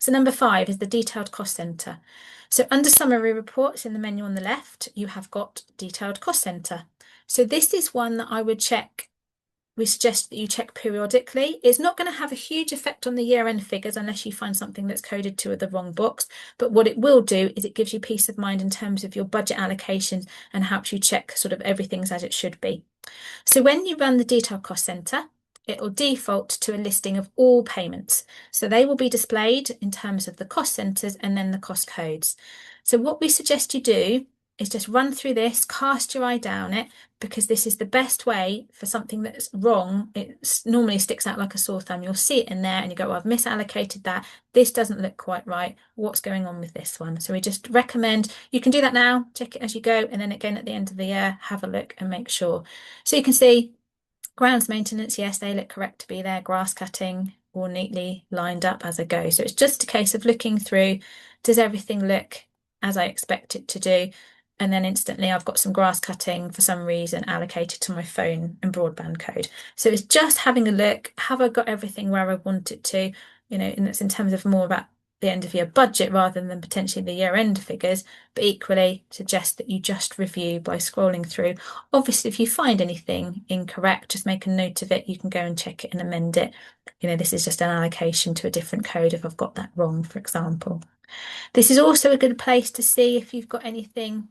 So number 5 is the detailed cost centre. So under summary reports in the menu on the left, you have got detailed cost centre. So this is one that I would check. We suggest that you check periodically. It's not going to have a huge effect on the year-end figures unless you find something that's coded to the wrong box. But what it will do is it gives you peace of mind in terms of your budget allocations and helps you check sort of everything's as it should be. So when you run the detailed cost centre, it will default to a listing of all payments. So they will be displayed in terms of the cost centres and then the cost codes. So what we suggest you do is just run through this, cast your eye down it, because this is the best way for something that's wrong. It normally sticks out like a sore thumb. You'll see it in there and you go, well, I've misallocated that. This doesn't look quite right. What's going on with this one? So we just recommend you can do that now, check it as you go, and then again at the end of the year, have a look and make sure. So you can see grounds maintenance, yes, they look correct to be there. Grass cutting, all neatly lined up as I go. So it's just a case of looking through, does everything look as I expect it to do? And then instantly I've got some grass cutting for some reason allocated to my phone and broadband code. So it's just having a look, have I got everything where I want it to, and it's in terms of more about the end of year budget rather than potentially the year end figures, but equally suggest that you just review by scrolling through. Obviously, if you find anything incorrect, just make a note of it. You can go and check it and amend it. This is just an allocation to a different code if I've got that wrong, for example. This is also a good place to see if you've got anything.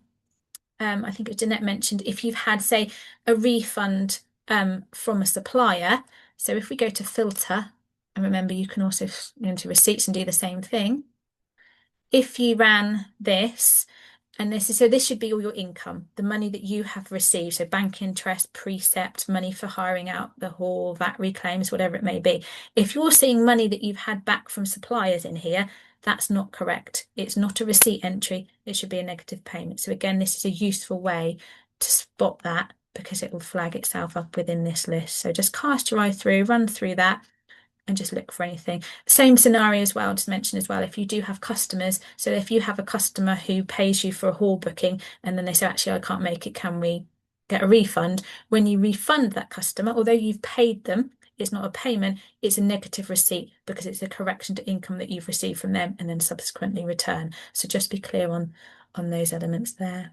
I think Jeanette mentioned if you've had, say, a refund from a supplier. So if we go to filter, and remember you can also go into receipts and do the same thing. If you ran this, and this should be all your income, the money that you have received. So bank interest, precept, money for hiring out the hall, VAT reclaims, whatever it may be. If you're seeing money that you've had back from suppliers in here, that's not correct. It's not a receipt entry. It should be a negative payment. So again, this is a useful way to spot that because it will flag itself up within this list. So just cast your eye through, run through that, and just look for anything. Same scenario as well, just mention as well, if you do have customers, so if you have a customer who pays you for a hall booking and then they say, actually, I can't make it, can we get a refund? When you refund that customer, although you've paid them, it's not a payment, it's a negative receipt because it's a correction to income that you've received from them and then subsequently return. So just be clear on those elements there.